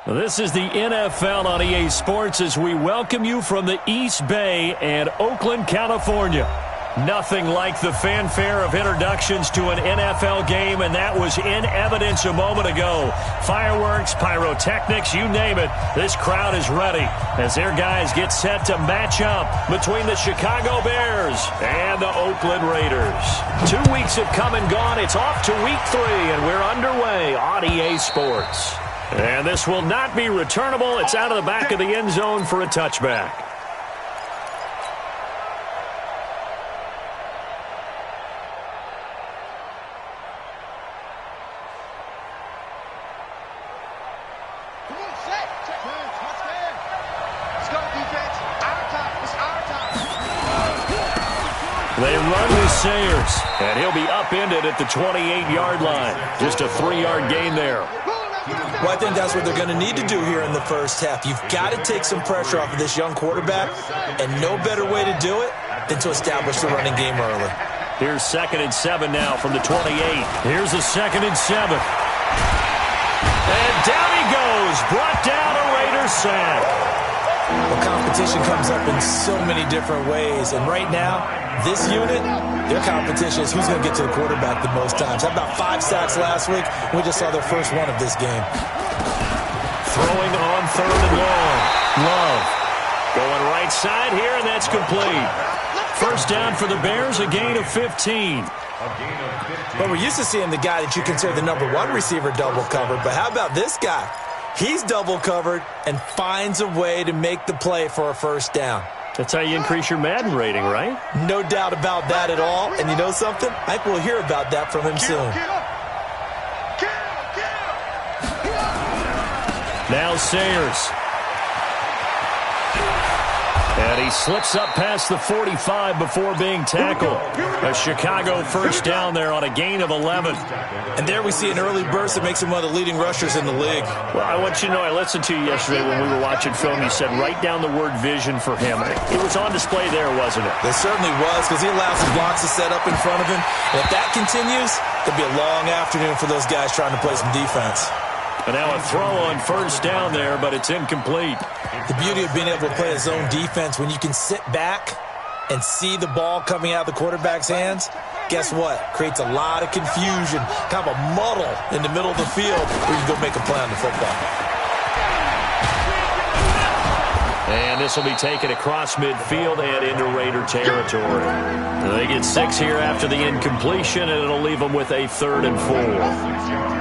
This is the NFL on EA Sports as we welcome you from the East Bay and Oakland, California. Nothing like the fanfare of introductions to an NFL game, and that was in evidence a moment ago. Fireworks, pyrotechnics, you name it. This crowd is ready as their guys get set to match up between the Chicago Bears and the Oakland Raiders. 2 weeks have come and gone. It's off to week 3, and we're underway on EA Sports. And this will not be returnable. It's out of the back of the end zone for a touchback. They run with Sayers, and he'll be upended at the 28-yard line. Just a 3-yard gain there. Well, I think that's what they're going to need to do here in the first half. You've got to take some pressure off of this young quarterback, and no better way to do it than to establish the running game early. Here's 2nd and 7 now from the 28. Here's a 2nd and 7. And down he goes, brought down a Raiders sack. Well, competition comes up in so many different ways, and right now, this unit, their competition is who's going to get to the quarterback the most times. Had about 5 sacks last week. We just saw their first one of this game. Throwing on 3rd and long. Love. Going right side here, and that's complete. First down for the Bears, a gain of 15. But we're used to seeing the guy that you consider the number 1 receiver double covered. But how about this guy? He's double covered and finds a way to make the play for a first down. That's how you increase your Madden rating, right? No doubt about that at all. And you know something? I think we'll hear about that from him soon. Now Sayers. And he slips up past the 45 before being tackled. A Chicago first down there on a gain of 11. And there we see an early burst that makes him one of the leading rushers in the league. Well, I want you to know, I listened to you yesterday when we were watching film. You said write down the word vision for him. It was on display there, wasn't it? It certainly was, because he allows the blocks to set up in front of him. And if that continues, it'll be a long afternoon for those guys trying to play some defense. And now a throw on first down there, but it's incomplete. The beauty of being able to play a zone defense, when you can sit back and see the ball coming out of the quarterback's hands, guess what? Creates a lot of confusion, kind of a muddle in the middle of the field where you can go make a play on the football. And this will be taken across midfield and into Raider territory. They get 6 here after the incompletion, and it'll leave them with a 3rd and 4.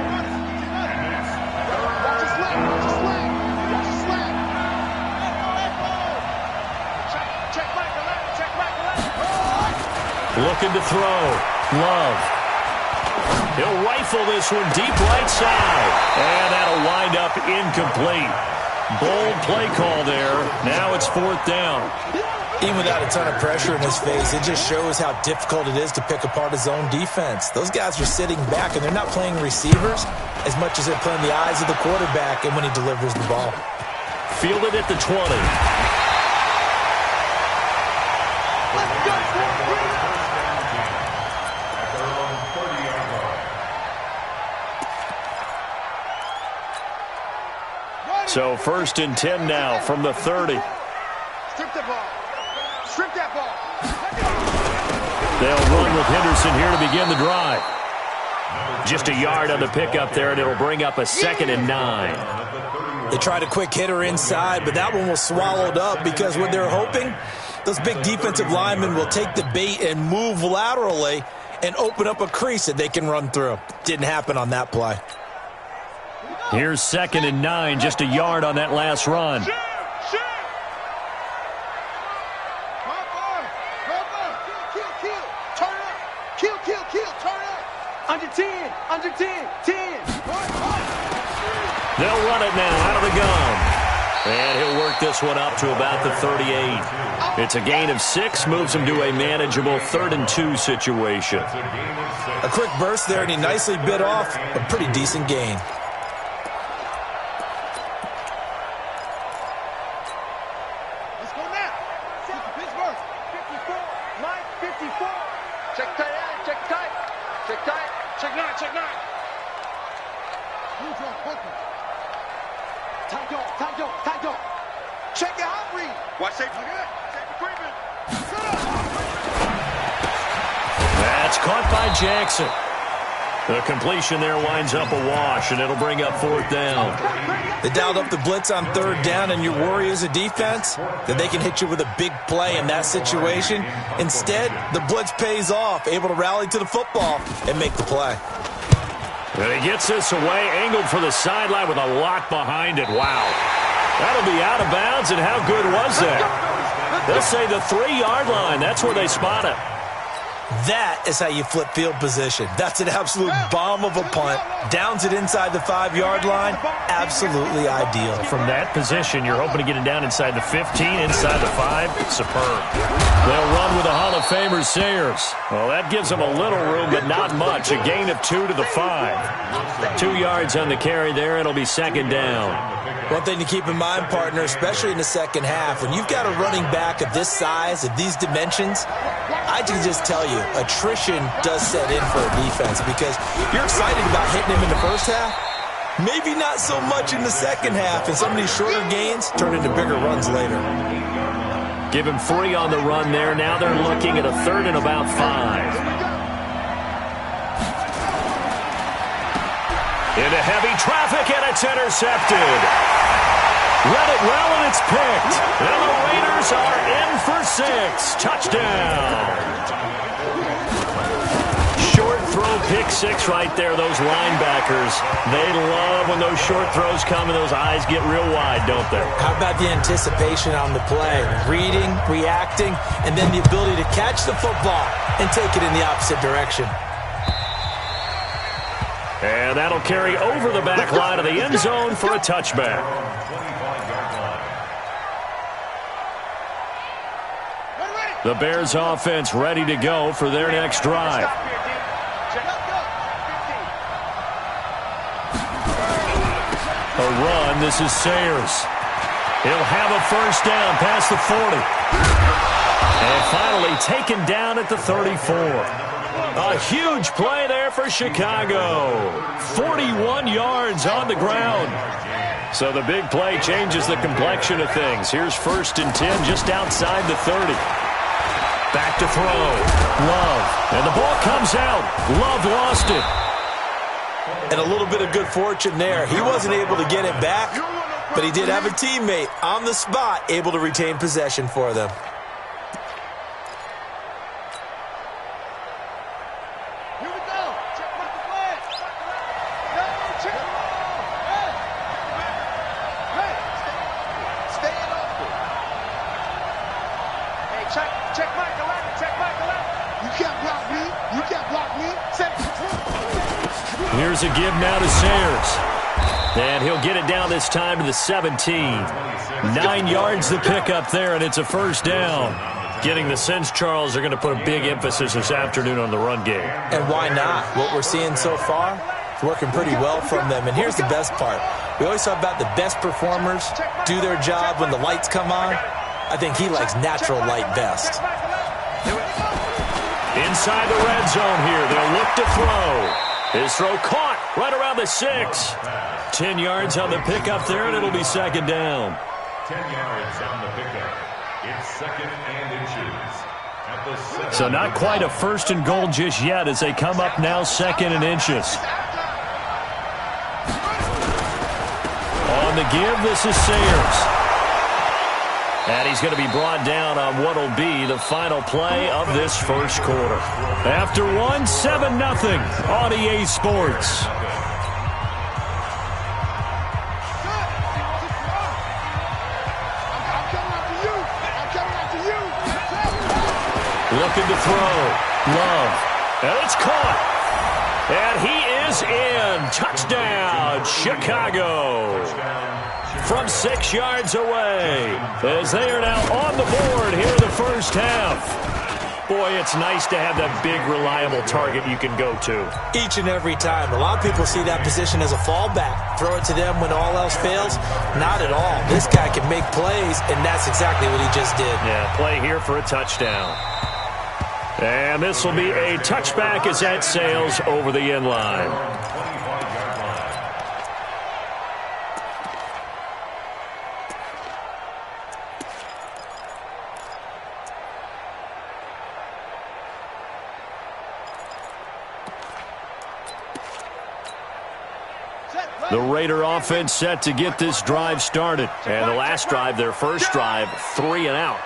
Looking to throw. Love. He'll rifle this one deep right side. And that'll wind up incomplete. Bold play call there. Now it's 4th down. Even without a ton of pressure in his face, it just shows how difficult it is to pick apart his own defense. Those guys are sitting back, and they're not playing receivers as much as they're playing the eyes of the quarterback and when he delivers the ball. Fielded at the 20. So 1st and 10 now from the 30. Strip that ball. Strip that ball. They'll run with Henderson here to begin the drive. Just a yard on the pickup there, and it'll bring up a 2nd and 9. They tried a quick hitter inside, but that one was swallowed up because what they're hoping, those big defensive linemen will take the bait and move laterally and open up a crease that they can run through. Didn't happen on that play. Here's 2nd and 9, just a yard on that last run. Under 10, under 10, 10. They'll run it now out of the gun. And he'll work this one up to about the 38. It's a gain of 6, moves him to a manageable 3rd and 2 situation. A quick burst there, and he nicely bit off a pretty decent gain. Check your out read. Watch safety. That's caught by Jackson. The completion there winds up a wash, and it'll bring up 4th down. They dialed up the blitz on 3rd down, and your worry as a defense that they can hit you with a big play in that situation. Instead, the blitz pays off, able to rally to the football and make the play. And he gets this away, angled for the sideline with a lot behind it. Wow. That'll be out of bounds, and how good was that? They'll say the 3-yard line. That's where they spot it. That is how you flip field position. That's an absolute bomb of a punt. Downs it inside the 5-yard line. Absolutely ideal. From that position, you're hoping to get it down inside the 15, inside the 5. Superb. They'll run with the Hall of Famer Sayers. Well, that gives them a little room, but not much. A gain of 2 to the 5. 2 yards on the carry there. It'll be 2nd down. One thing to keep in mind, partner, especially in the second half, when you've got a running back of this size, of these dimensions, I can just tell you, attrition does set in for a defense because you're excited about hitting him in the first half. Maybe not so much in the second half, and some of these shorter gains turn into bigger runs later. Give him 3 on the run there. Now they're looking at a 3rd and about 5. Into heavy traffic, and it's intercepted. Read it well, and it's picked. And the Raiders are in for 6. Touchdown. Short throw, pick 6 right there. Those linebackers, they love when those short throws come and those eyes get real wide, don't they? How about the anticipation on the play? Reading, reacting, and then the ability to catch the football and take it in the opposite direction. And that'll carry over the back line of the end zone for a touchback. The Bears offense ready to go for their next drive. A run. This is Sayers. He'll have a 1st down past the 40. And finally taken down at the 34. A huge play there for Chicago. 41 yards on the ground. So the big play changes the complexion of things. Here's 1st and 10 just outside the 30. Back to throw. Love. And the ball comes out. Love lost it. And a little bit of good fortune there. He wasn't able to get it back, but he did have a teammate on the spot able to retain possession for them. Here's a give now to Sayers. And he'll get it down this time to the 17. 9 yards the pickup there, and it's a 1st down. Getting the sense, Charles, are going to put a big emphasis this afternoon on the run game. And why not? What we're seeing so far is working pretty well from them. And here's the best part. We always talk about the best performers do their job when the lights come on. I think he likes natural light best. Inside the red zone here. They'll look to throw. His throw caught right around the 6. 10 yards on the pickup there, and it'll be 2nd down. 10 yards on the pickup. It's 2nd and inches. At the 7. So not quite a 1st and goal just yet as they come up now 2nd and inches. On the give, this is Sayers. And he's going to be brought down on what will be the final play of this 1st quarter. After 1, 7-0 on EA Sports. Looking to throw. Love. And it's caught. And he is in. Touchdown, Chicago. From 6 yards away, as they are now on the board here in the 1st half. Boy, it's nice to have that big, reliable target you can go to. Each and every time. A lot of people see that position as a fallback. Throw it to them when all else fails. Not at all. This guy can make plays, and that's exactly what he just did. Yeah, play here for a touchdown. And this will be a touchback as that sails over the end line. The Raider offense set to get this drive started. And the last drive, their first drive, 3 and out.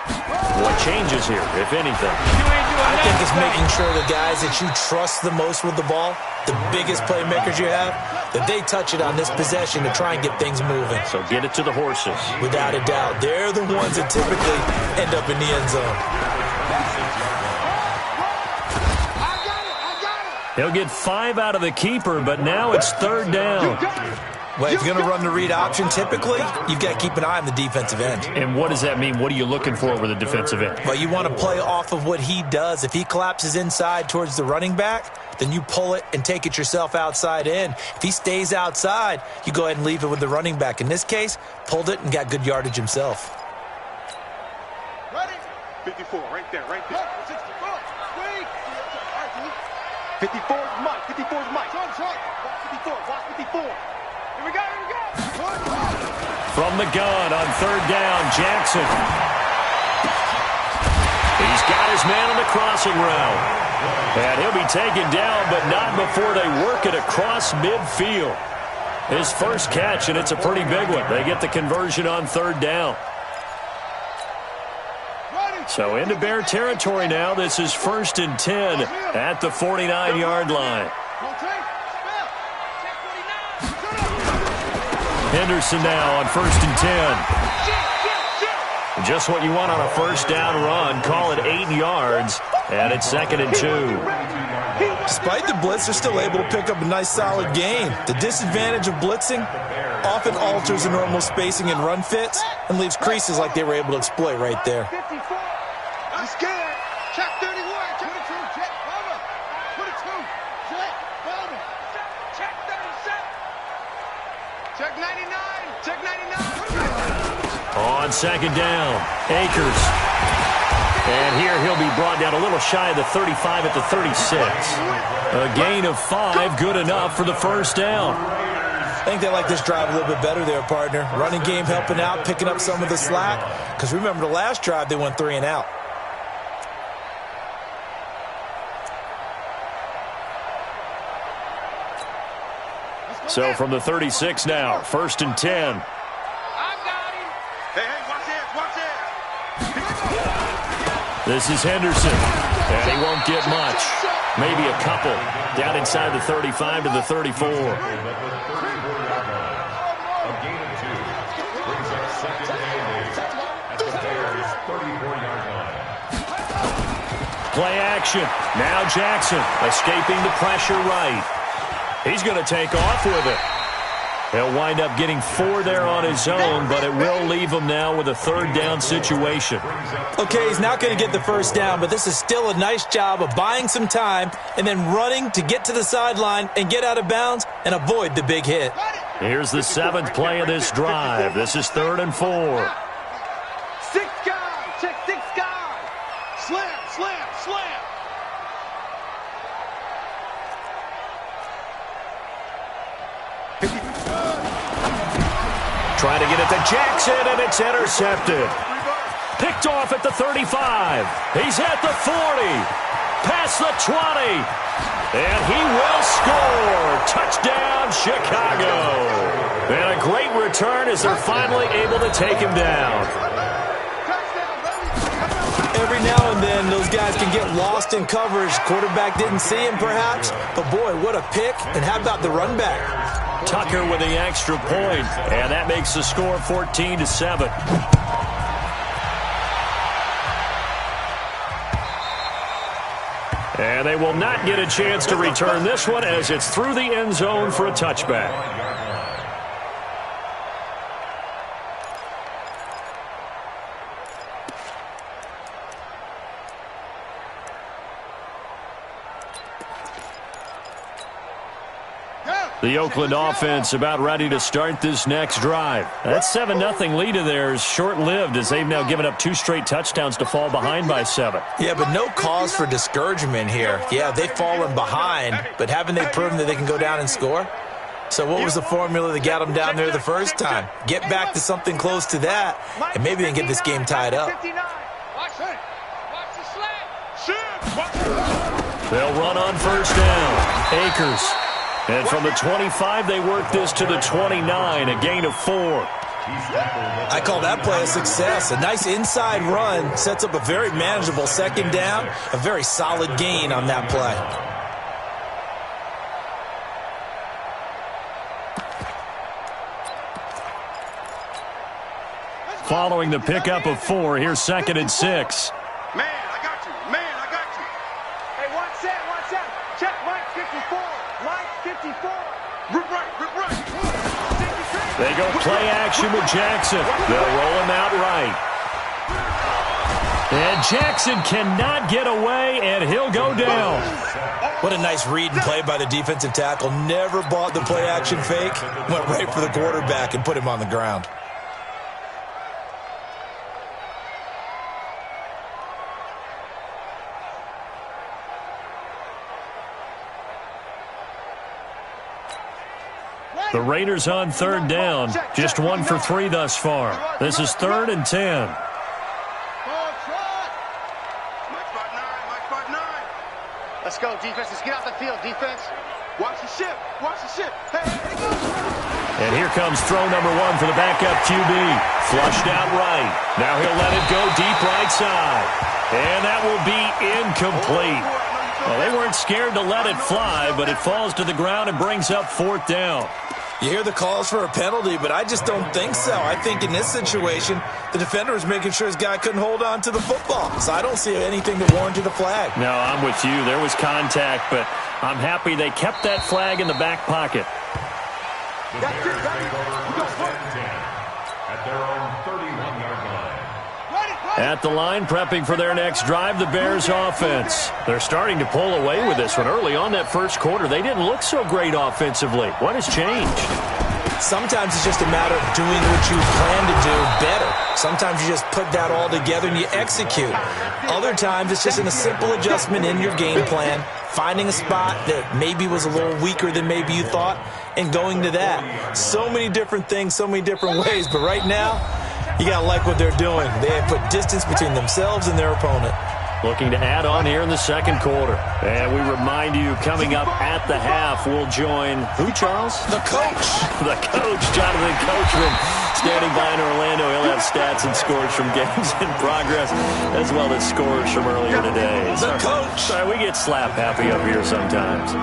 What changes here, if anything? I think it's making sure the guys that you trust the most with the ball, the biggest playmakers you have, that they touch it on this possession to try and get things moving. So get it to the horses. Without a doubt. They're the ones that typically end up in the end zone. He'll get 5 out of the keeper, but now it's 3rd down. Well, if you're going to run the read option, typically, you've got to keep an eye on the defensive end. And what does that mean? What are you looking for with the defensive end? Well, you want to play off of what he does. If he collapses inside towards the running back, then you pull it and take it yourself outside in. If he stays outside, you go ahead and leave it with the running back. In this case, pulled it and got good yardage himself. Ready? 54, right there, right there. 54 is Mike. 54 is Mike. Watch 54. Watch 54. Here we go. Here we go. From the gun on 3rd down, Jackson. He's got his man on the crossing route. And he'll be taken down, but not before they work it across midfield. His first catch, and it's a pretty big one. They get the conversion on 3rd down. So into Bear territory now. This is 1st and 10 at the 49-yard line. Henderson now on 1st and 10. Just what you want on a 1st down run. Call it 8 yards, and it's 2nd and 2. Despite the blitz, they're still able to pick up a nice, solid gain. The disadvantage of blitzing often alters the normal spacing and run fits and leaves creases like they were able to exploit right there. He's scared. Check 31. Check 22. Check 22. Check 37. Check 99. Check 99. On 2nd down, Akers. And here he'll be brought down a little shy of the 35 at the 36. A gain of 5, good enough for the 1st down. I think they like this drive a little bit better there, partner. Running game helping out, picking up some of the slack. Because remember, the last drive, they went 3 and out. So from the 36 now, 1st and 10. I got him. Hey, watch this. Watch this. This is Henderson, and he won't get much. Maybe a couple. Down inside the 35 to the 34. A gain of 2 brings up 2nd and 8 at the Bears' 34-yard line. Play action. Now Jackson escaping the pressure right. He's going to take off with it. He'll wind up getting 4 there on his own, but it will leave him now with a 3rd down situation. Okay, he's not going to get the 1st down, but this is still a nice job of buying some time and then running to get to the sideline and get out of bounds and avoid the big hit. Here's the 7th play of this drive. This is 3rd and 4. 6 guys. Check 6 guys. Slam, slam, slam. Trying to get it to Jackson, and it's intercepted. Picked off at the 35. He's at the 40. Past the 20. And he will score. Touchdown, Chicago. And a great return as they're finally able to take him down. Every now and then, those guys can get lost in coverage. Quarterback didn't see him, perhaps. But, boy, what a pick. And how about the run back? Tucker with the extra point, and that makes the score 14-7. And they will not get a chance to return this one as it's through the end zone for a touchback. The Oakland offense about ready to start this next drive. That 7-0 lead of theirs short-lived as they've now given up 2 straight touchdowns to fall behind by 7. Yeah, but no cause for discouragement here. Yeah, they've fallen behind, but haven't they proven that they can go down and score? So what was the formula that got them down there the first time? Get back to something close to that, and maybe they can get this game tied up. They'll run on 1st down. Akers. And from the 25, they work this to the 29, a gain of 4. I call that play a success. A nice inside run sets up a very manageable second down, a very solid gain on that play. Following the pickup of 4, here's 2nd and 6. Man, I got you. Man, I got you. Hey, watch that, watch that. Check Mike 54. Mike 54. Rip right, rip right. They go play action with Jackson. They'll roll him out right. And Jackson cannot get away, and he'll go down. What a nice read and play by the defensive tackle. Never bought the play action fake. Went right for the quarterback and put him on the ground. The Raiders on 3rd down. Just 1 for 3 thus far. This is 3rd and 10. Mike spot 9. Let's go, defense. Let's get out the field, defense. Watch the ship. Watch the ship. Hey, go. And here comes throw number 1 for the backup QB. Flushed out right. Now he'll let it go deep right side. And that will be incomplete. Well, they weren't scared to let it fly, but it falls to the ground and brings up 4th down. You hear the calls for a penalty, but I just don't think so. I think in this situation, the defender was making sure his guy couldn't hold on to the football. So I don't see anything that warranted a flag. No, I'm with you. There was contact, but I'm happy they kept that flag in the back pocket. The Bears take over 1st and 10 at their own 31-yard line. At the line, prepping for their next drive, the Bears offense. They're starting to pull away with this one. Early on that first quarter, they didn't look so great offensively. What has changed? Sometimes it's just a matter of doing what you plan to do better. Sometimes you just put that all together and you execute. Other times it's just a simple adjustment in your game plan, finding a spot that maybe was a little weaker than maybe you thought, and going to that. So many different things, so many different ways, but right now, you got to like what they're doing. They have put distance between themselves and their opponent. Looking to add on here in the second quarter. And we remind you, coming up at the half, we'll join who, Charles? The coach. The coach, Jonathan Coachman, standing by in Orlando. He'll have stats and scores from games in progress, as well as scores from earlier today. The coach. Sorry, we get slap happy up here sometimes.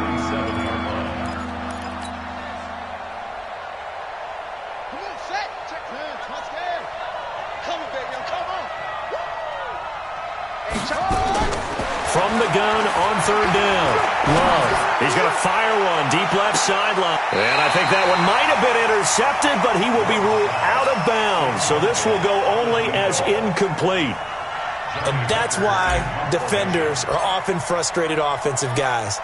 From the gun on 3rd down. Love. He's going to fire one deep left sideline. And I think that one might have been intercepted, but he will be ruled out of bounds. So this will go only as incomplete. And that's why defenders are often frustrated offensive guys.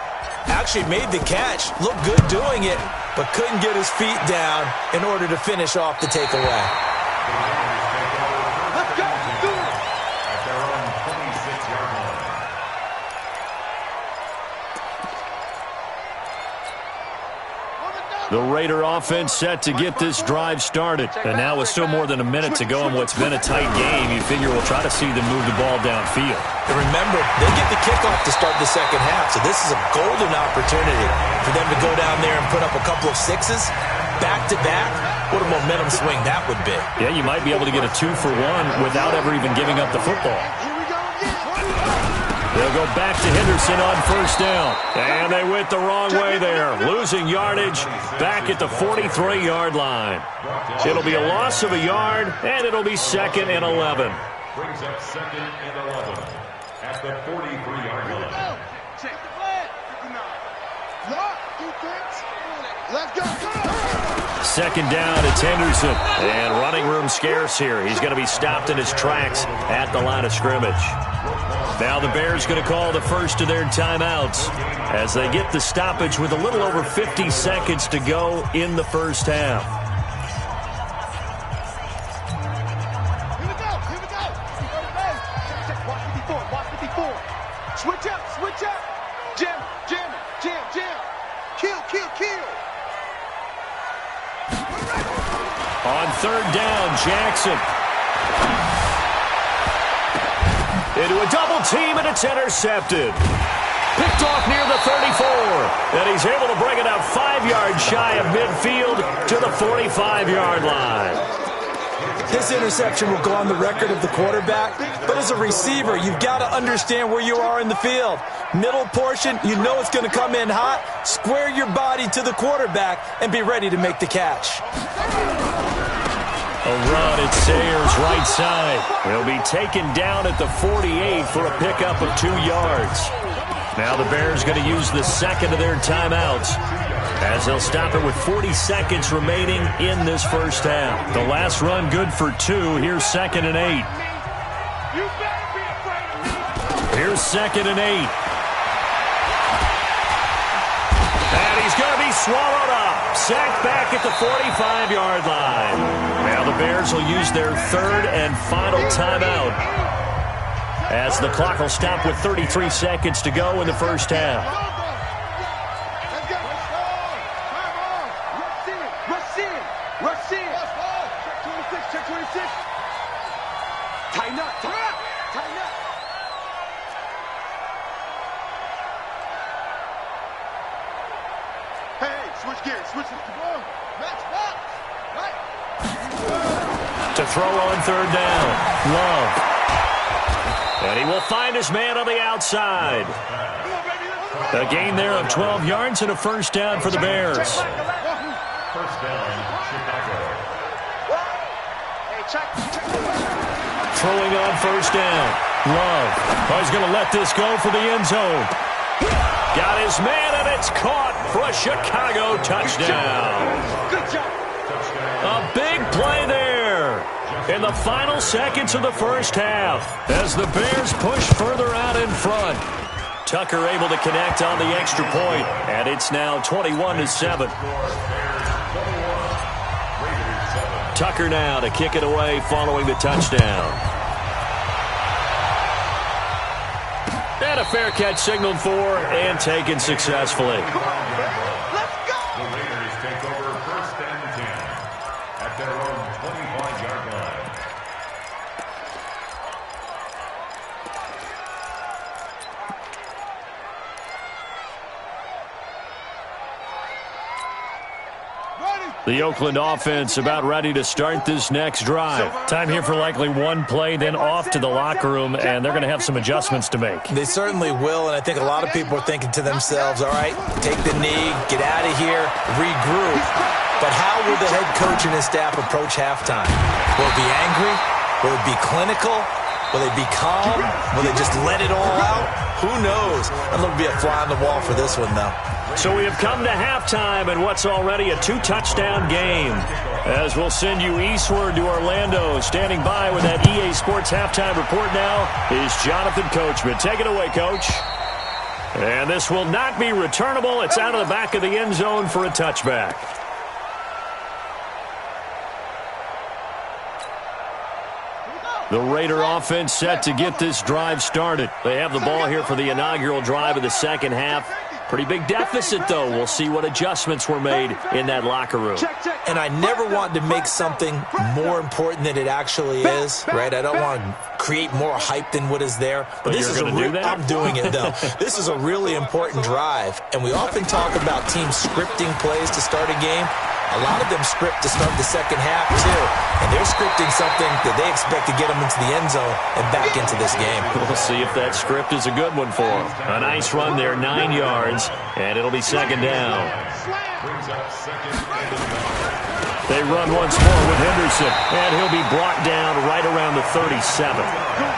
Actually made the catch, looked good doing it, but couldn't get his feet down in order to finish off the takeaway. The Raider offense set to get this drive started. And now with still more than a minute to go in what's been a tight game, you figure we'll try to see them move the ball downfield. And remember, they get the kickoff to start the second half, so this is a golden opportunity for them to go down there and put up a couple of sixes back-to-back. What a momentum swing that would be. Yeah, you might be able to get a 2-for-1 without ever even giving up the football. They'll go back to Henderson on 1st down. And they went the wrong way there. Losing yardage back at the 43-yard line. It'll be a loss of a yard, and it'll be 2nd and 11. Brings up 2nd and 11 at the 43-yard line. Let's go. 2nd down, it's Henderson. And running room scarce here. He's going to be stopped in his tracks at the line of scrimmage. Now the Bears going to call the first of their timeouts as they get the stoppage with a little over 50 seconds to go in the first half. Here we go. Watch 54. Switch up. Jam. Kill. On 3rd down, Jackson. Into a double team, and it's intercepted. Picked Picked off near the 34. And he's able to bring it up 5 yards shy of midfield to the 45-yard line. This interception will go on the record of the quarterback, but as a receiver, you've got to understand where you are in the field. Middle portion, you know it's going to come in hot. Square your body to the quarterback and be ready to make the catch. A run at Sayers' right side. He'll be taken down at the 48 for a pickup of 2 yards. Now the Bears going to use the second of their timeouts, as they'll stop it with 40 seconds remaining in this first half. The last run good for 2. Here's 2nd and 8. Here's 2nd and 8. And he's going to be swallowed up. Sacked back at the 45-yard line. Now the Bears will use their 3rd and final timeout, as the clock will stop with 33 seconds to go in the first half. To throw on 3rd down, Love. And he will find his man on the outside. A gain there of 12 yards and a first down for the Bears. First down, Chicago. Throwing on 1st down, Love. Oh, he's going to let this go for the end zone. Got his man, and it's caught for a Chicago touchdown. Good job. A big play there in the final seconds of the first half, as the Bears push further out in front. Tucker able to connect on the extra point, and it's now 21-7. Tucker now to kick it away following the touchdown. And a fair catch signaled for and taken successfully. The Raiders take over 1st and 10 at their own 25-yard line. The Oakland offense about ready to start this next drive. Time here for likely one play, then off to the locker room, and they're going to have some adjustments to make. They certainly will, and I think a lot of people are thinking to themselves, all right, take the knee, get out of here, regroup. But how will the head coach and his staff approach halftime? Will it be angry? Will it be clinical? Will they be calm? Will they just let it all out? Who knows? I'm going to be a fly on the wall for this one, though. So we have come to halftime in what's already a 2-touchdown game. As we'll send you eastward to Orlando. Standing by with that EA Sports halftime report now is Jonathan Coachman. Take it away, Coach. And this will not be returnable. It's out of the back of the end zone for a touchback. The Raider offense set to get this drive started. They have the ball here for the inaugural drive of the second half. Pretty big deficit, though. We'll see what adjustments were made in that locker room. And I never want to make something more important than it actually is, right? I don't want to create more hype than what is there. But this is do that? I'm doing it, though. This is a really important drive. And we often talk about teams scripting plays to start a game. A lot of them script to start the second half, too. And they're scripting something that they expect to get them into the end zone and back into this game. We'll see if that script is a good one for them. A nice run there, 9 yards, and it'll be second down. They run once more with Henderson, and he'll be brought down right around the 37.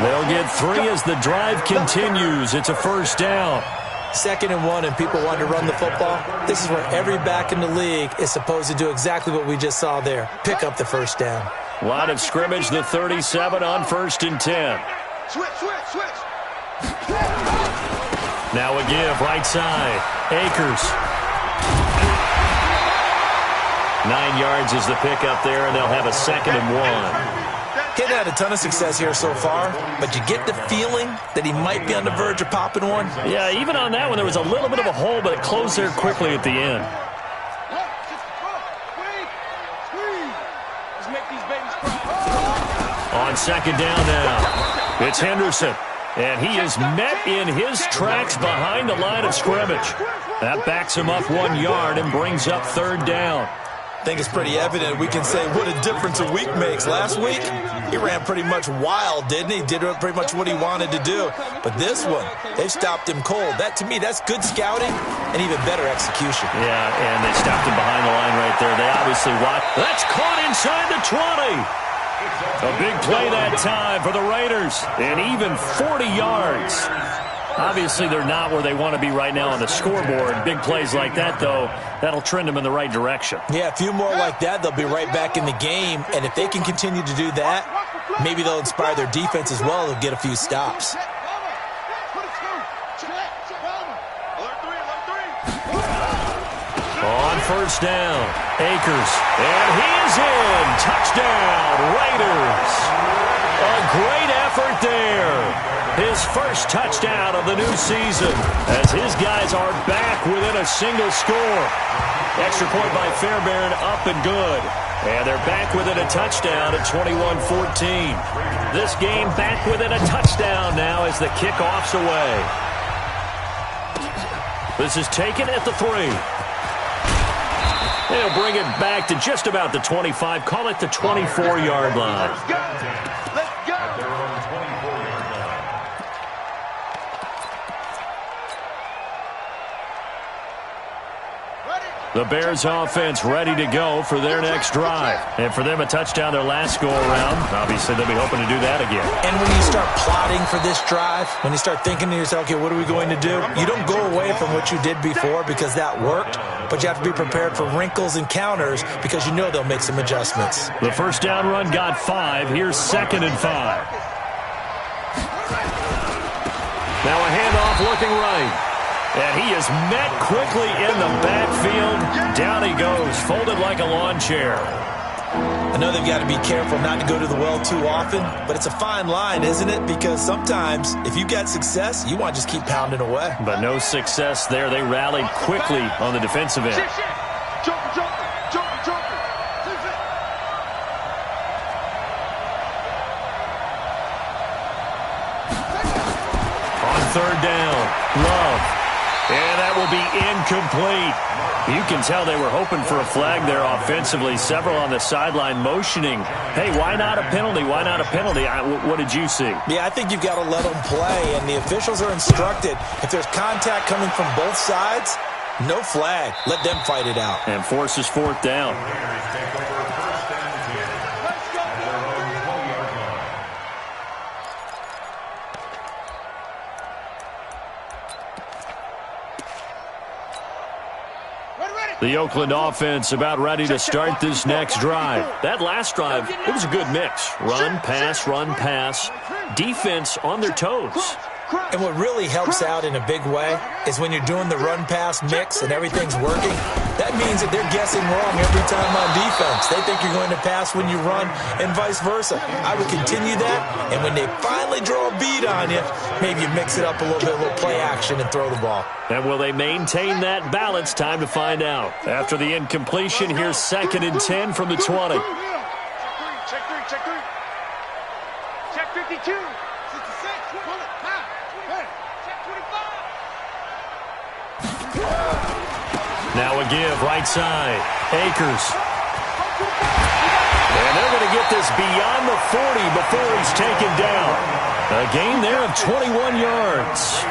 They'll get 3 as the drive continues. It's a first down. 2nd and 1, and people want to run the football. This is where every back in the league is supposed to do exactly what we just saw there. Pick up the first down. Line of scrimmage, the 37 on 1st and 10. Switch. Now a give, right side. Akers. 9 yards is the pickup there, and they'll have a 2nd and 1. He's had a ton of success here so far, but you get the feeling that he might be on the verge of popping one. Yeah, even on that one, there was a little bit of a hole, but it closed there quickly at the end. On second down now, it's Henderson. And he is met in his tracks behind the line of scrimmage. That backs him up 1 yard and brings up third down. I think it's pretty evident. We can say what a difference a week makes. Last week, he ran pretty much wild, didn't he? Did pretty much what he wanted to do. But this one, they've stopped him cold. That, to me, that's good scouting and even better execution. Yeah, and they stopped him behind the line right there. They obviously watched. That's caught inside the 20. A big play that time for the Raiders. And even 40 yards. Obviously, they're not where they want to be right now on the scoreboard. Big plays like that, though, that'll trend them in the right direction. Yeah, a few more like that, they'll be right back in the game. And if they can continue to do that, maybe they'll inspire their defense as well. They'll get a few stops. On first down, Akers. And he is in. Touchdown, Raiders. A great effort there. His first touchdown of the new season as his guys are back within a single score. Extra point by Fairbairn, up and good. And they're back within a touchdown at 21-14. This game back within a touchdown now as the kickoff's away. This is taken at the 3. They'll bring it back to just about the 25. Call it the 24-yard line. Let's go! At their own 24-yard line. The Bears offense ready to go for their next drive. And for them, a touchdown their last go-around. Obviously, they'll be hoping to do that again. And when you start plotting for this drive, when you start thinking to yourself, okay, what are we going to do? You don't go away from what you did before because that worked, but you have to be prepared for wrinkles and counters because you know they'll make some adjustments. The first down run got 5. Here's 2nd and 5. Now a handoff looking right. And he is met quickly in the backfield. Down he goes, folded like a lawn chair. I know they've got to be careful not to go to the well too often, but it's a fine line, isn't it? Because sometimes if you got success, you want to just keep pounding away. But no success there. They rallied quickly on the defensive end. Jumper. On third down, Love. And that will be incomplete. You can tell they were hoping for a flag there offensively. Several on the sideline motioning. Hey, why not a penalty? Why not a penalty? What did you see? Yeah, I think you've got to let them play, and the officials are instructed. If there's contact coming from both sides, no flag. Let them fight it out. And forces 4th down. The Oakland offense about ready to start this next drive. That last drive, it was a good mix. Run, pass. Defense on their toes. And what really helps out in a big way is when you're doing the run-pass mix and everything's working, that means that they're guessing wrong every time on defense. They think you're going to pass when you run and vice versa. I would continue that, and when they finally draw a beat on you, maybe you mix it up a little bit, a little play action, and throw the ball. And will they maintain that balance? Time to find out. After the incompletion, here's 2nd and 10 from the 20. Check three. Check 52. 66. Pull it. Now a give, right side. Akers. And they're going to get this beyond the 40 before he's taken down. A gain there of 21 yards.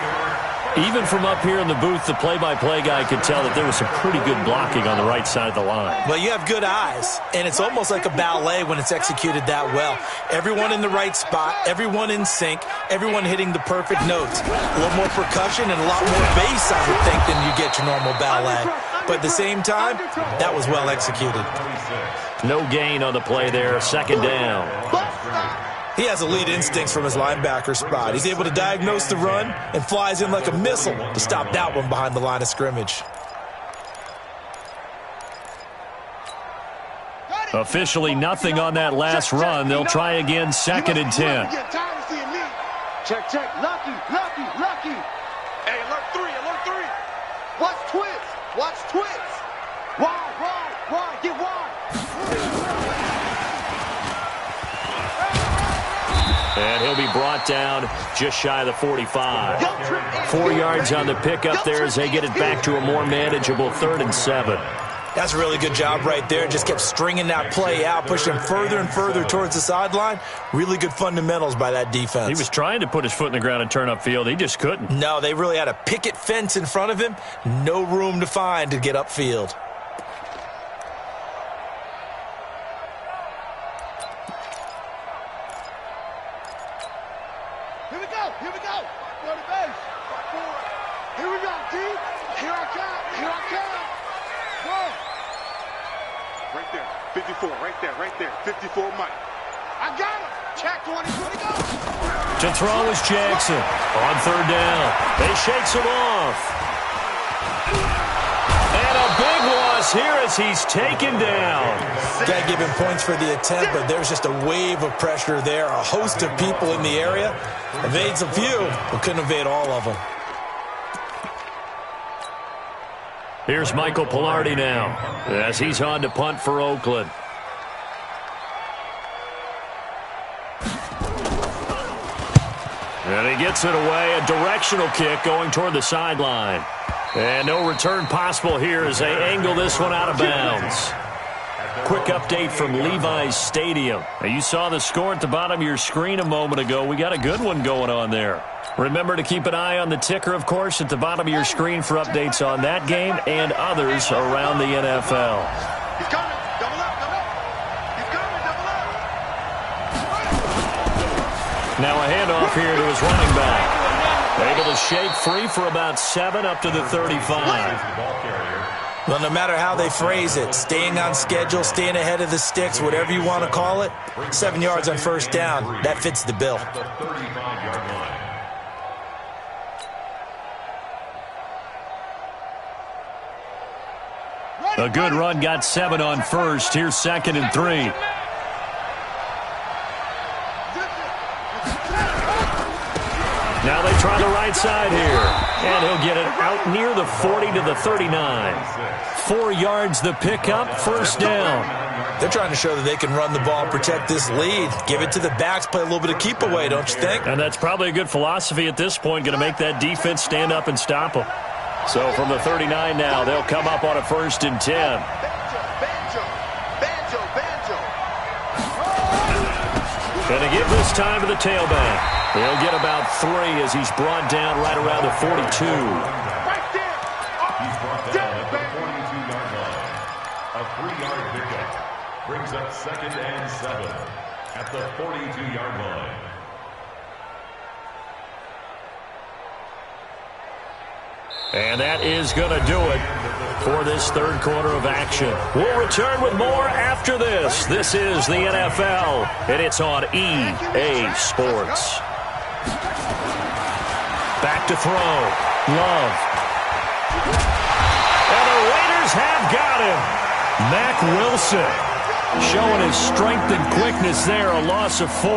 Even from up here in the booth, the play-by-play guy could tell that there was some pretty good blocking on the right side of the line. Well, you have good eyes, and it's almost like a ballet when it's executed that well. Everyone in the right spot, everyone in sync, everyone hitting the perfect notes. A little more percussion and a lot more bass, I would think, than you get your normal ballet. But at the same time, that was well executed. No gain on the play there, 2nd down. He has elite instincts from his linebacker spot. He's able to diagnose the run and flies in like a missile to stop that one behind the line of scrimmage. Officially nothing on that last run. They'll try again, 2nd and 10. Check. Lucky. Hey, alert 3. Watch twist. Wide. Get wide. And he'll be brought down just shy of the 45. 4 yards on the pickup there as they get it back to a more manageable 3rd and 7. That's a really good job right there. Just kept stringing that play out, pushing him further and further towards the sideline. Really good fundamentals by that defense. He was trying to put his foot in the ground and turn upfield. He just couldn't. No, they really had a picket fence in front of him. No room to find to get upfield. Here we go. Here we go. Go to base. Here we go, D. Here I come. Here I come. Go. Right there. 54. Right there. 54 Mike. I got him. Check 20. Go. To throw is Jackson. On 3rd down. They shakes him off. And a big loss here as he's taken down. Got to give him points for the attempt, but there's just a wave of pressure there. A host of people in the area. Evades a few, but couldn't evade all of them. Here's Michael Pilardi now as he's on to punt for Oakland. And he gets it away. A directional kick going toward the sideline. And no return possible here as they angle this one out of bounds. Quick update from Levi's Stadium. Now, you saw the score at the bottom of your screen a moment ago. We got a good one going on there. Remember to keep an eye on the ticker, of course, at the bottom of your screen for updates on that game and others around the NFL. He's coming. Double up. He's coming. Double up. Now a handoff here to his running back. Able to shake free for about 7 up to the 35. Well, no matter how they phrase it, staying on schedule, staying ahead of the sticks, whatever you want to call it, 7 yards on 1st down, that fits the bill. A good run got 7 on 1st. Here's 2nd and 3. Now they try the right side here. And he'll get it out near the 40 to the 39. 4 yards the pickup, 1st down. They're trying to show that they can run the ball and protect this lead. Give it to the backs, play a little bit of keep away, don't you think? And that's probably a good philosophy at this point, going to make that defense stand up and stop them. So from the 39 now, they'll come up on a 1st and 10. And to give this time to the tailback. He'll get about 3 as he's brought down right around the 42. He's brought down at the 42-yard line. A 3-yard pickup brings up 2nd and 7 at the 42-yard line. And that is going to do it for this 3rd quarter of action. We'll return with more after this. This is the NFL, and it's on EA Sports. Back to throw. Love. And the Raiders have got him. Mack Wilson showing his strength and quickness there, a loss of 4.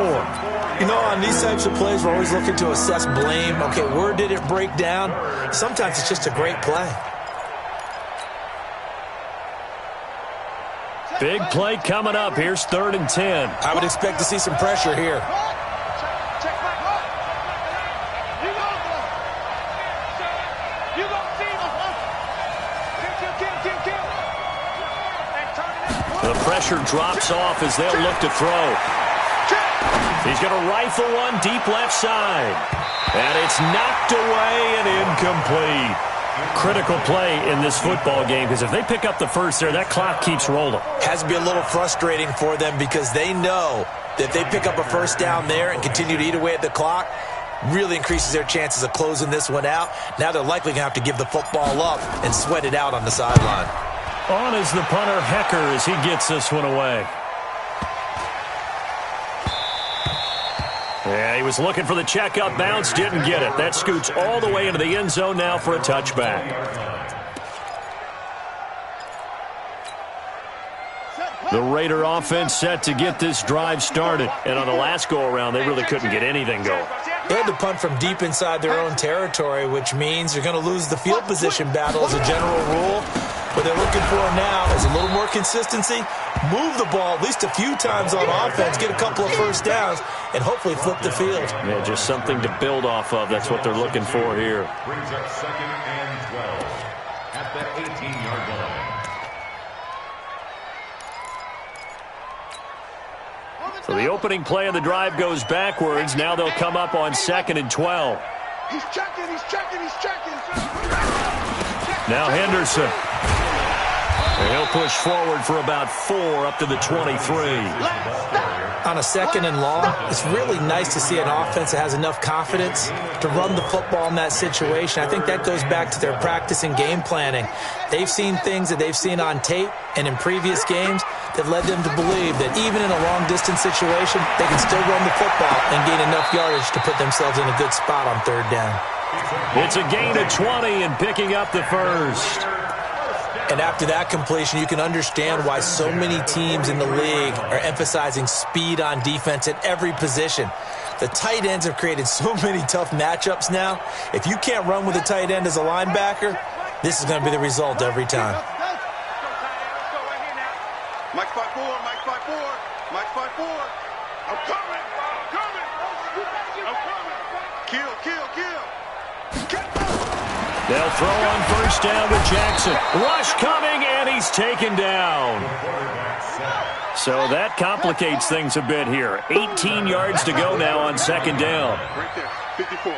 You know, on these types of plays, we're always looking to assess blame. Okay, where did it break down? Sometimes it's just a great play. Big play coming up. Here's 3rd and 10. I would expect to see some pressure here. The pressure drops off as they'll look to throw. He's going to rifle one deep left side. And it's knocked away and incomplete. Critical play in this football game because if they pick up the 1st there, that clock keeps rolling. Has to be a little frustrating for them because they know that if they pick up a 1st down there and continue to eat away at the clock, really increases their chances of closing this one out. Now they're likely going to have to give the football up and sweat it out on the sideline. On is the punter, Hecker, as he gets this one away. Yeah, he was looking for the checkup bounce, didn't get it. That scoots all the way into the end zone now for a touchback. The Raider offense set to get this drive started. And on the last go-around, they really couldn't get anything going. They had to punt from deep inside their own territory, which means you're going to lose the field position battle as a general rule. What they're looking for now is a little more consistency, move the ball at least a few times on offense, get a couple of first downs, and hopefully flip the field. Yeah, just something to build off of. That's what they're looking for here. Brings up 2nd and 12 at the 18-yard line. So the opening play of the drive goes backwards. Now they'll come up on 2nd and 12. He's checking, he's checking, he's checking. Now Henderson. And he'll push forward for about 4 up to the 23. On a 2nd and long, it's really nice to see an offense that has enough confidence to run the football in that situation. I think that goes back to their practice and game planning. They've seen things that they've seen on tape and in previous games that led them to believe that even in a long-distance situation, they can still run the football and gain enough yardage to put themselves in a good spot on 3rd down. It's a gain of 20 and picking up the first. And after that completion, you can understand why so many teams in the league are emphasizing speed on defense at every position. The tight ends have created so many tough matchups now. If you can't run with a tight end as a linebacker, this is going to be the result every time. Mike 5-4, Mike 5-4, Mike 5-4. I'm coming, I'm coming, I'm coming. Kill, kill, kill. They'll throw on 1st down with Jackson. Rush coming, and he's taken down. So that complicates things a bit here. 18 yards to go now on 2nd down. Right there, 54. We're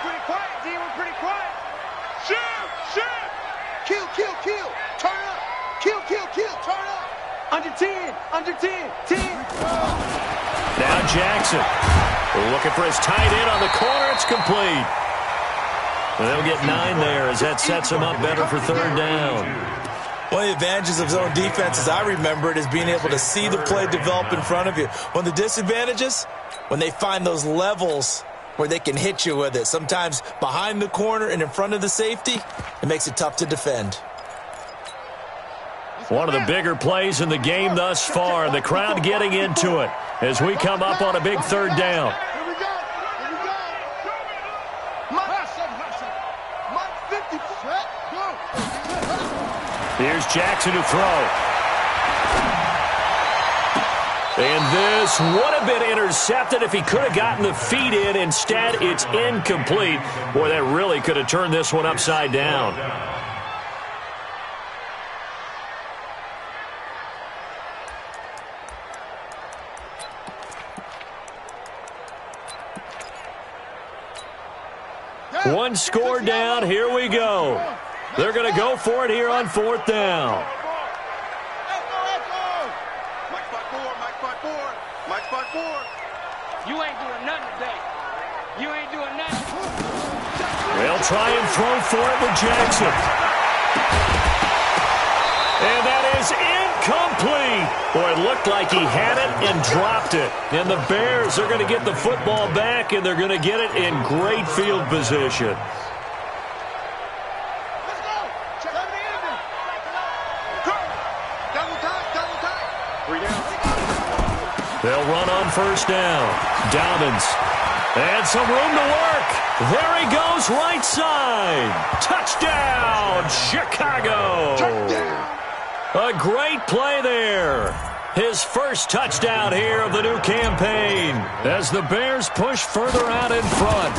pretty quiet, D. We're pretty quiet. Shoot, shoot. Kill, kill, kill. Turn up. Kill, kill, kill. Turn up. Under 10, under 10, 10. Now Jackson. We're looking for his tight end on the corner. It's complete. They'll get 9 there as that sets them up better for 3rd down. One of the advantages of zone defense, as I remember it, is being able to see the play develop in front of you. One of the disadvantages, when they find those levels where they can hit you with it, sometimes behind the corner and in front of the safety, it makes it tough to defend. One of the bigger plays in the game thus far, and the crowd getting into it as we come up on a big 3rd down. Here we go. Here we go. Mike 50. Go. Here's Jackson to throw. And this would have been intercepted if he could have gotten the feet in. Instead, it's incomplete. Boy, that really could have turned this one upside down. One score down. Here we go. They're going to go for it here on 4th down. Mike 5-4, Mike 5-4, Mike 5-4. You ain't doing nothing today. You ain't doing nothing. They'll try and throw for it with Jackson. And that is incomplete. Boy, it looked like he had it and dropped it. And the Bears are going to get the football back, and they're going to get it in great field position. Let's go. Check out the ending. Go. Double time, double time. 3 down. They'll run on 1st down. Dobbins. And some room to work. There he goes, right side. Touchdown, Chicago. Touchdown. A great play there. His first touchdown here of the new campaign as the Bears push further out in front.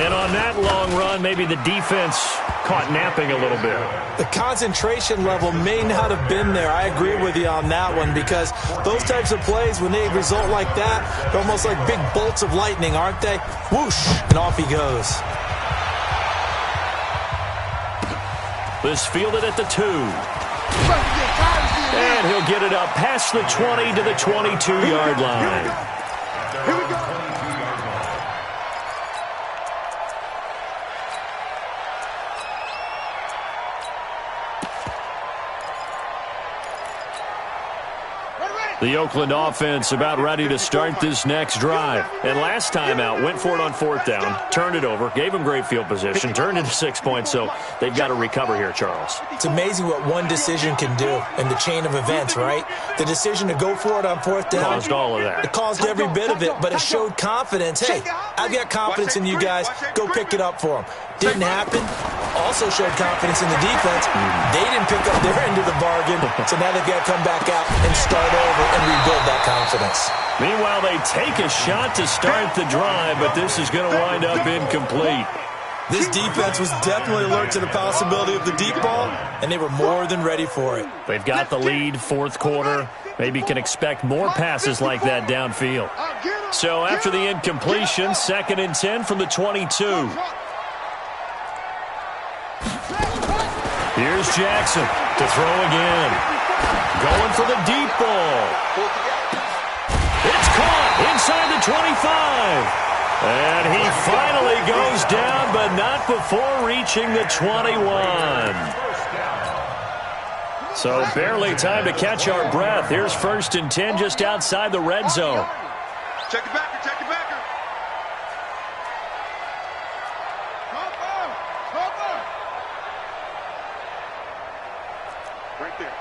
And on that long run, maybe the defense caught napping a little bit. The concentration level may not have been there. I agree with you on that one, because those types of plays, when they result like that, they're almost like big bolts of lightning, aren't they? Whoosh, and off he goes. This fielded at the 2. And he'll get it up past the 20 to the 22-yard line. Here we go. The Oakland offense about ready to start this next drive. And last time out, went for it on 4th down, turned it over, gave them great field position, turned into 6 points, so they've got to recover here, Charles. It's amazing what one decision can do in the chain of events, right? The decision to go for it on 4th down. Caused all of that. It caused every bit of it, but it showed confidence. Hey, I've got confidence in you guys. Go pick it up for them. Didn't happen. also showed confidence in the defense. They didn't pick up their end of the bargain, so now they've got to come back out and start over and rebuild that confidence. Meanwhile, they take a shot to start the drive, but this is going to wind up incomplete. This defense was definitely alert to the possibility of the deep ball, and they were more than ready for it. They've got the lead, fourth quarter. Maybe can expect more passes like that downfield. So after the incompletion, 2nd and 10 from the 22. Here's Jackson to throw again. Going for the deep ball. It's caught inside the 25. And he finally goes down, but not before reaching the 21. So barely time to catch our breath. Here's 1st and 10 just outside the red zone. Check it back, check it back. Right there.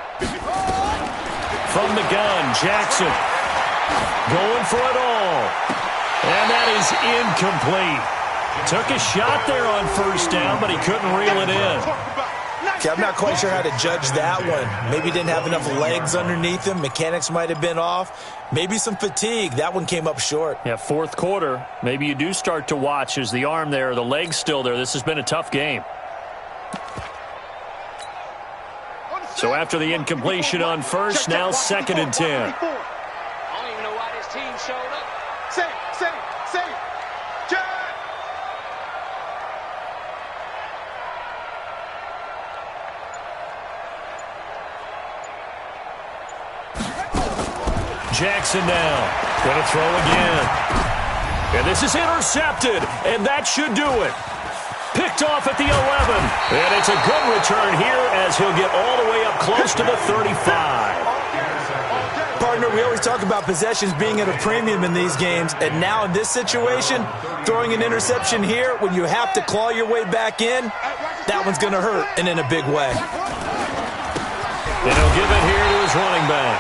From the gun, Jackson going for it all. And that is incomplete. Took a shot there on 1st down, but he couldn't reel it in. Okay, I'm not quite sure how to judge that one. Maybe he didn't have enough legs underneath him. Mechanics might have been off. Maybe some fatigue. That one came up short. Yeah, 4th quarter. Maybe you do start to watch as the arm there, the leg's still there. This has been a tough game. So after the incompletion on 1st, now 2nd and 10. I don't even know why this team showed up. Say, Jack! Jackson now. Going to throw again. And this is intercepted. And that should do it. Picked off at the 11. And it's a good return here as he'll get all the way up close to the 35. Partner, we always talk about possessions being at a premium in these games, and now in this situation, throwing an interception here when you have to claw your way back in, that one's going to hurt, and in a big way. And he'll give it here to his running back.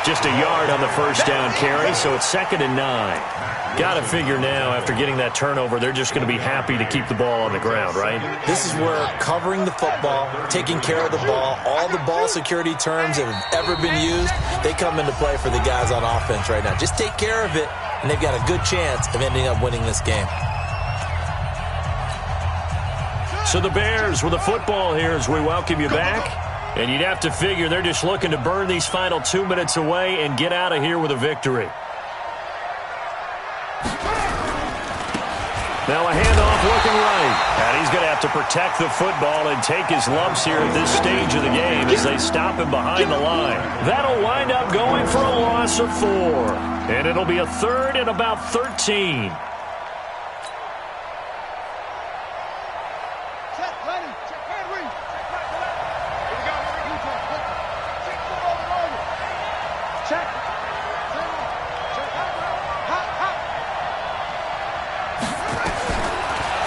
Just a yard on the 1st down carry, so it's 2nd and 9. Got to figure now, after getting that turnover, they're just going to be happy to keep the ball on the ground, right? This is where covering the football, taking care of the ball, all the ball security terms that have ever been used, they come into play for the guys on offense right now. Just take care of it, and they've got a good chance of ending up winning this game. So the Bears with the football here as we welcome you back. And you'd have to figure they're just looking to burn these final 2 minutes away and get out of here with a victory. Now a handoff looking right. And he's going to have to protect the football and take his lumps here at this stage of the game as they stop him behind the line. That'll wind up going for a loss of 4. And it'll be a 3rd and about 13.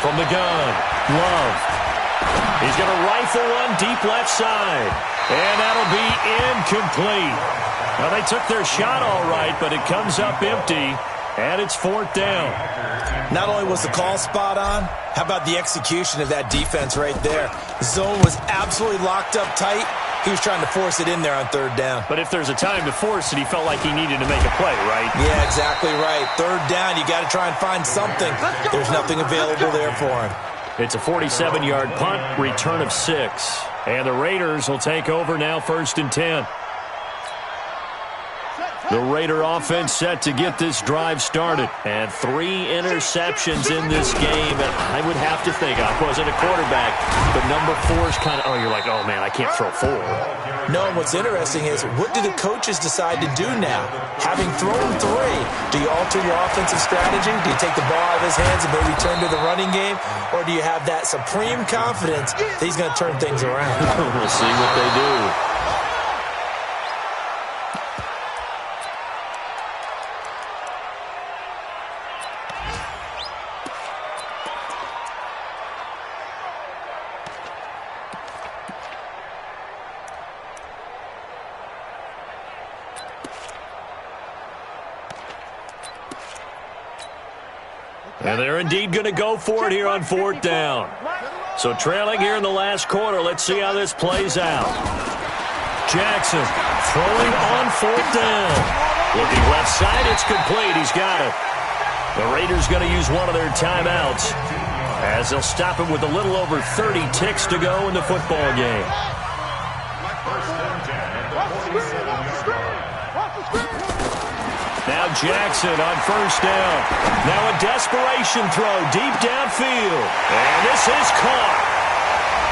From the gun, Love. He's going to rifle one deep left side. And that'll be incomplete. Now, they took their shot all right, but it comes up empty, and it's 4th down. Not only was the call spot on, how about the execution of that defense right there? The zone was absolutely locked up tight. He was trying to force it in there on 3rd down. But if there's a time to force it, he felt like he needed to make a play, right? Yeah, exactly right. 3rd down, you got to try and find something. There's nothing available there for him. It's a 47-yard punt, return of 6. And the Raiders will take over now 1st and 10. The Raider offense set to get this drive started. And 3 interceptions in this game. And I would have to think, I wasn't a quarterback, but number 4 is kind of, you're like, oh, man, I can't throw 4. No, and what's interesting is, what do the coaches decide to do now? Having thrown 3, do you alter your offensive strategy? Do you take the ball out of his hands and maybe turn to the running game? Or do you have that supreme confidence that he's going to turn things around? We'll see what they do. And they're indeed going to go for it here on 4th down. So trailing here in the last quarter. Let's see how this plays out. Jackson throwing on 4th down. Looking left side, it's complete. He's got it. The Raiders going to use one of their timeouts as they'll stop him with a little over 30 ticks to go in the football game. Now Jackson on 1st down. Now a desperation throw deep downfield. And this is caught.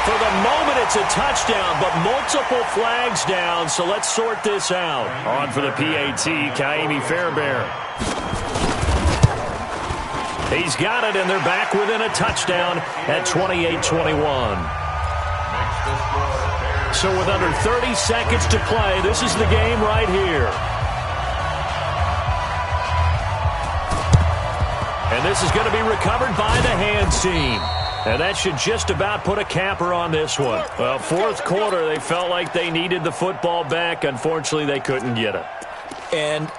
For the moment, it's a touchdown, but multiple flags down, so let's sort this out. On for the PAT, Kaimi Fairbairn. He's got it, and they're back within a touchdown at 28-21. So with under 30 seconds to play, this is the game right here. And this is going to be recovered by the hands team. And that should just about put a capper on this one. Well, 4th quarter, they felt like they needed the football back. Unfortunately, they couldn't get it. And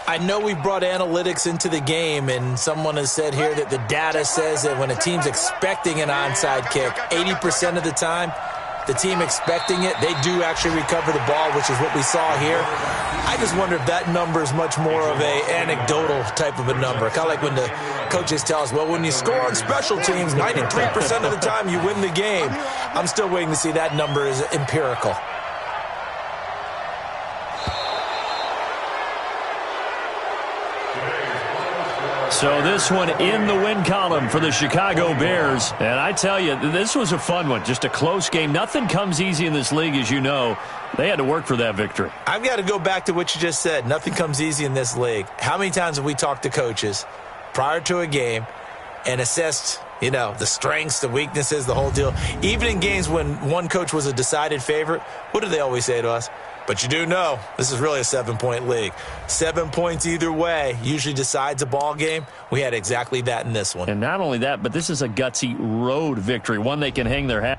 I know we brought analytics into the game, and someone has said here that the data says that when a team's expecting an onside kick, 80% of the time, the team expecting it, they do actually recover the ball, which is what we saw here. I just wonder if that number is much more of a anecdotal type of a number. Kind of like when the coaches tell us, well, when you score on special teams, 93% of the time you win the game. I'm still waiting to see that number is empirical. So this one in the win column for the Chicago Bears. And I tell you, this was a fun one. Just a close game. Nothing comes easy in this league, as you know. They had to work for that victory. I've got to go back to what you just said. Nothing comes easy in this league. How many times have we talked to coaches prior to a game and assessed, you know, the strengths, the weaknesses, the whole deal? Even in games when one coach was a decided favorite, what do they always say to us? But you do know this is really a 7-point league. 7 points either way usually decides a ball game. We had exactly that in this one. And not only that, but this is a gutsy road victory, one they can hang their hat.